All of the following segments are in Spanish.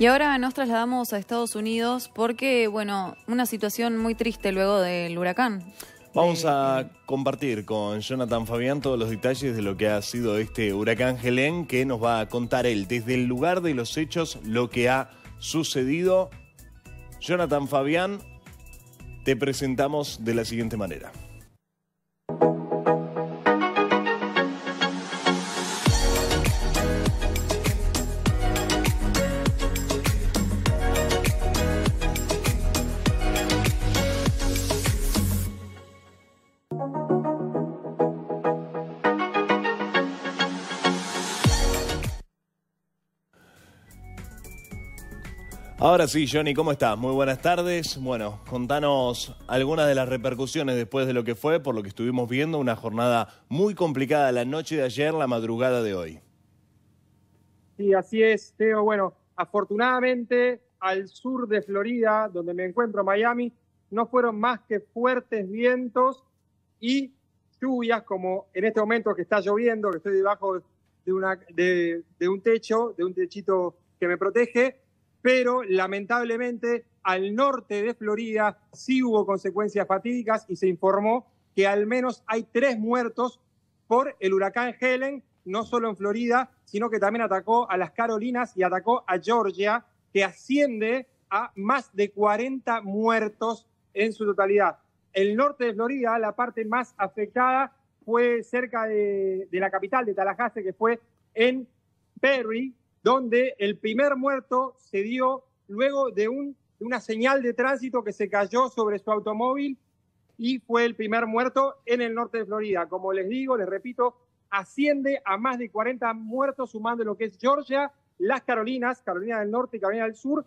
Y ahora nos trasladamos a Estados Unidos porque, bueno, una situación muy triste luego del huracán. Vamos a compartir con Jonathan Fabián todos los detalles de lo que ha sido este huracán Helene, que nos va a contar él desde el lugar de los hechos lo que ha sucedido. Jonathan Fabián, te presentamos de la siguiente manera. Ahora sí, Johnny, ¿cómo estás? Muy buenas tardes. Bueno, contanos algunas de las repercusiones después de lo que fue, por lo que estuvimos viendo, una jornada muy complicada la noche de ayer, la madrugada de hoy. Sí, así es, Teo. Bueno, afortunadamente al sur de Florida, donde me encuentro, Miami, no fueron más que fuertes vientos y lluvias, como en este momento que está lloviendo, que estoy debajo de un techo, de un techito que me protege. Pero lamentablemente al norte de Florida sí hubo consecuencias fatídicas y se informó que al menos hay 3 muertos por el huracán Helene, no solo en Florida, sino que también atacó a las Carolinas y atacó a Georgia, que asciende a más de 40 muertos en su totalidad. El norte de Florida, la parte más afectada, fue cerca de la capital de Tallahassee, que fue en Perry, donde el primer muerto se dio luego de una señal de tránsito que se cayó sobre su automóvil y fue el primer muerto en el norte de Florida. Como les digo, les repito, asciende a más de 40 muertos, sumando lo que es Georgia, las Carolinas, Carolina del Norte y Carolina del Sur,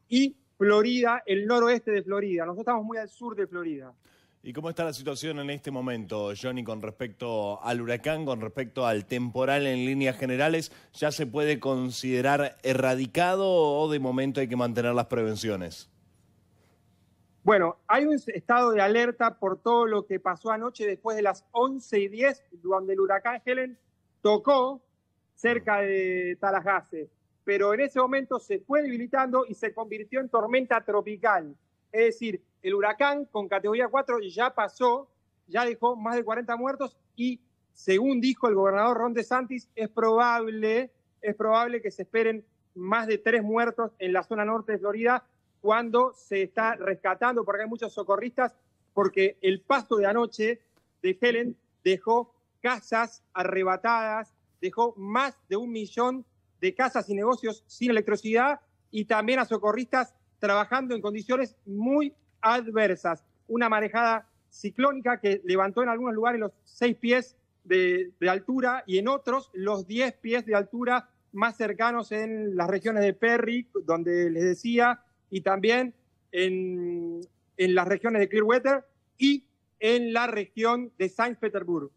y Florida, el noroeste de Florida. Nosotros estamos muy al sur de Florida. ¿Y cómo está la situación en este momento, Johnny, con respecto al huracán, con respecto al temporal en líneas generales? ¿Ya se puede considerar erradicado o de momento hay que mantener las prevenciones? Bueno, hay un estado de alerta por todo lo que pasó anoche después de las 11:10, donde el huracán Helene tocó cerca de Tallahassee. Pero en ese momento se fue debilitando y se convirtió en tormenta tropical. Es decir, el huracán con categoría 4 ya pasó, ya dejó más de 40 muertos y, según dijo el gobernador Ron DeSantis, es probable que se esperen más de 3 muertos en la zona norte de Florida cuando se está rescatando, porque hay muchos socorristas, porque el paso de anoche de Helene dejó casas arrebatadas, dejó más de 1 millón de casas y negocios sin electricidad y también a socorristas trabajando en condiciones muy adversas. Una marejada ciclónica que levantó en algunos lugares los 6 pies de altura y en otros los 10 pies de altura más cercanos en las regiones de Perry, donde les decía, y también en las regiones de Clearwater y en la región de Saint Petersburg.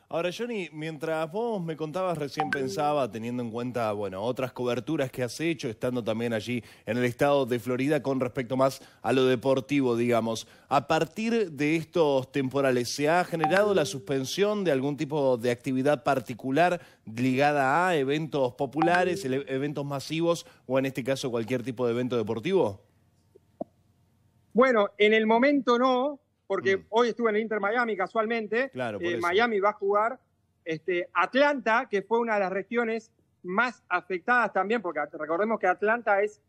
Ahora, Johnny, mientras vos me contabas, recién pensaba, teniendo en cuenta, bueno, otras coberturas que has hecho, estando también allí en el estado de Florida, con respecto más a lo deportivo, digamos. A partir de estos temporales, ¿se ha generado la suspensión de algún tipo de actividad particular ligada a eventos populares, eventos masivos, o en este caso cualquier tipo de evento deportivo? Bueno, en el momento no, porque hoy estuve en el Inter Miami casualmente. Claro, Miami va a jugar Atlanta, que fue una de las regiones más afectadas también, porque recordemos que Atlanta es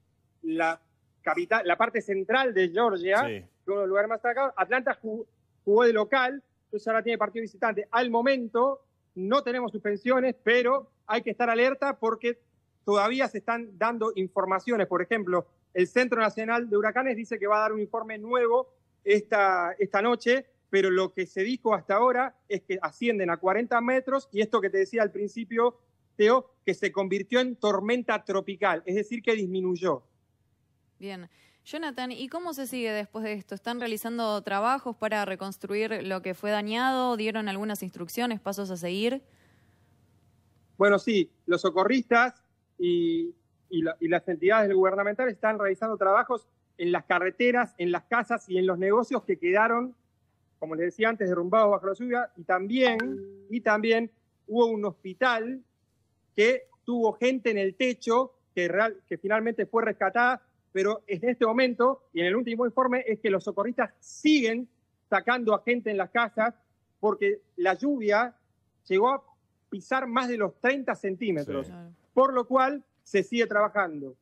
la capital, la parte central de Georgia, sí, que es uno de los lugares más atacados. Atlanta jugó de local, entonces ahora tiene partido visitante. Al momento no tenemos suspensiones, pero hay que estar alerta porque todavía se están dando informaciones. Por ejemplo, el Centro Nacional de Huracanes dice que va a dar un informe nuevo esta noche, pero lo que se dijo hasta ahora es que ascienden a 40 metros y esto que te decía al principio, Teo, que se convirtió en tormenta tropical, es decir, que disminuyó. Bien. Jonathan, ¿y cómo se sigue después de esto? ¿Están realizando trabajos para reconstruir lo que fue dañado? ¿Dieron algunas instrucciones, pasos a seguir? Bueno, sí, los socorristas y las entidades gubernamentales están realizando trabajos en las carreteras, en las casas y en los negocios que quedaron, como les decía antes, derrumbados bajo la lluvia, y también hubo un hospital que tuvo gente en el techo que finalmente fue rescatada, pero en este momento, y en el último informe, es que los socorristas siguen sacando a gente en las casas porque la lluvia llegó a pisar más de los 30 centímetros, por lo cual se sigue trabajando.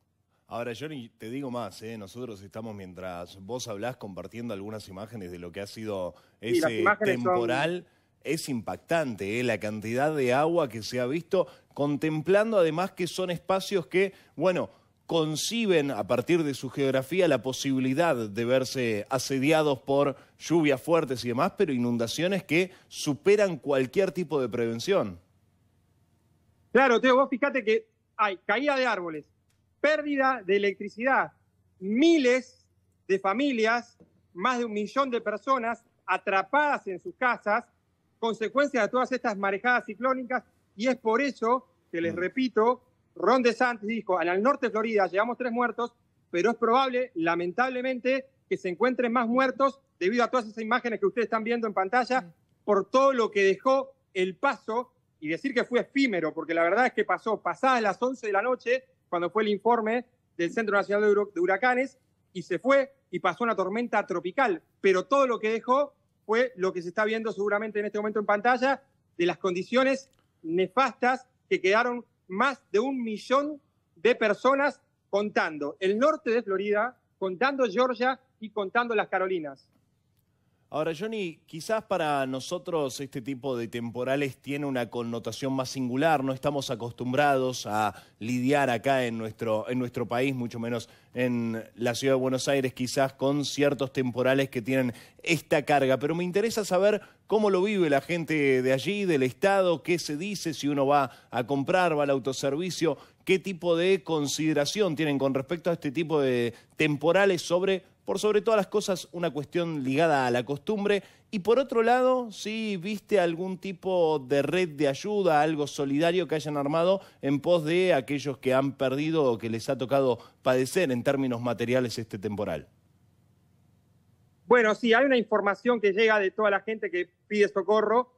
Ahora, Johnny, te digo más, nosotros estamos, mientras vos hablás, compartiendo algunas imágenes de lo que ha sido ese temporal. Es impactante, la cantidad de agua que se ha visto, contemplando además que son espacios que, bueno, conciben a partir de su geografía la posibilidad de verse asediados por lluvias fuertes y demás, pero inundaciones que superan cualquier tipo de prevención. Claro, Teo, vos fíjate que hay caída de árboles, pérdida de electricidad, miles de familias, más de 1 millón de personas atrapadas en sus casas, consecuencia de todas estas marejadas ciclónicas, y es por eso que les repito, Ron DeSantis dijo, al norte de Florida llevamos 3 muertos, pero es probable, lamentablemente, que se encuentren más muertos debido a todas esas imágenes que ustedes están viendo en pantalla, por todo lo que dejó el paso, y decir que fue efímero, porque la verdad es que pasó pasadas las 11 de la noche, cuando fue el informe del Centro Nacional de Huracanes, y se fue y pasó una tormenta tropical, pero todo lo que dejó fue lo que se está viendo seguramente en este momento en pantalla, de las condiciones nefastas que quedaron más de 1 millón de personas contando el norte de Florida, contando Georgia y contando las Carolinas. Ahora, Johnny, quizás para nosotros este tipo de temporales tiene una connotación más singular. No estamos acostumbrados a lidiar acá en nuestro país, mucho menos en la ciudad de Buenos Aires, quizás con ciertos temporales que tienen esta carga. Pero me interesa saber cómo lo vive la gente de allí, del estado, qué se dice si uno va a comprar, va al autoservicio, qué tipo de consideración tienen con respecto a este tipo de temporales por sobre todas las cosas, una cuestión ligada a la costumbre. Y por otro lado, si viste algún tipo de red de ayuda, algo solidario que hayan armado en pos de aquellos que han perdido o que les ha tocado padecer en términos materiales este temporal. Bueno, sí, hay una información que llega de toda la gente que pide socorro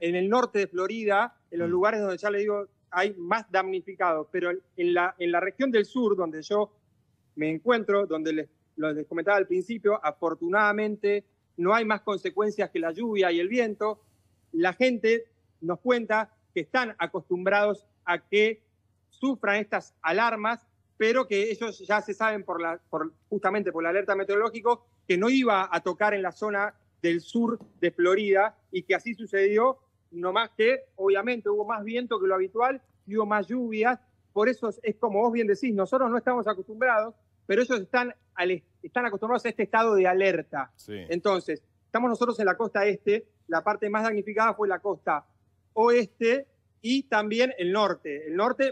en el norte de Florida, en los lugares donde ya le digo hay más damnificados, pero en la región del sur, donde yo me encuentro, donde les comentaba al principio, afortunadamente no hay más consecuencias que la lluvia y el viento. La gente nos cuenta que están acostumbrados a que sufran estas alarmas, pero que ellos ya se saben justamente por la alerta meteorológica que no iba a tocar en la zona del sur de Florida, y que así sucedió, no más que obviamente hubo más viento que lo habitual y hubo más lluvias. Por eso es como vos bien decís, nosotros no estamos acostumbrados, pero ellos están acostumbrados a este estado de alerta. Sí. Entonces, estamos nosotros en la costa este, la parte más damnificada fue la costa oeste y también el norte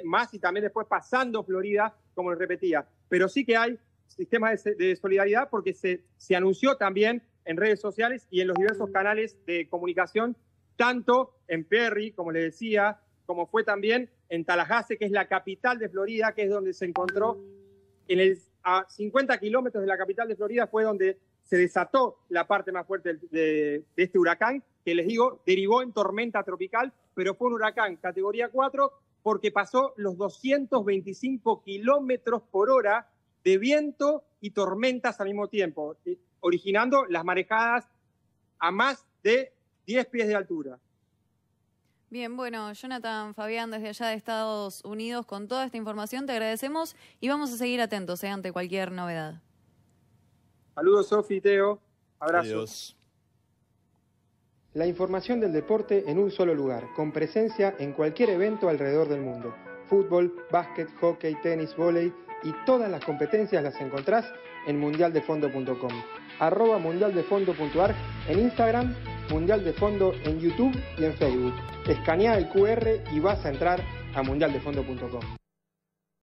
más, y también después pasando Florida, como les repetía. Pero sí que hay sistemas de solidaridad, porque se anunció también en redes sociales y en los diversos canales de comunicación, tanto en Perry, como les decía, como fue también en Tallahassee, que es la capital de Florida, que es donde se encontró a 50 kilómetros de la capital de Florida, fue donde se desató la parte más fuerte de este huracán, que les digo, derivó en tormenta tropical, pero fue un huracán categoría 4 porque pasó los 225 kilómetros por hora de viento y tormentas al mismo tiempo, originando las marejadas a más de 10 pies de altura. Bien, bueno, Jonathan, Fabián, desde allá de Estados Unidos, con toda esta información te agradecemos y vamos a seguir atentos ante cualquier novedad. Saludos, Sofi, Teo. Abrazos. Adiós. La información del deporte en un solo lugar, con presencia en cualquier evento alrededor del mundo. Fútbol, básquet, hockey, tenis, vóley y todas las competencias las encontrás en mundialdefondo.com. @mundialdefondo.ar en Instagram, Mundial de Fondo en YouTube y en Facebook. Escanea el QR y vas a entrar a mundialdefondo.com.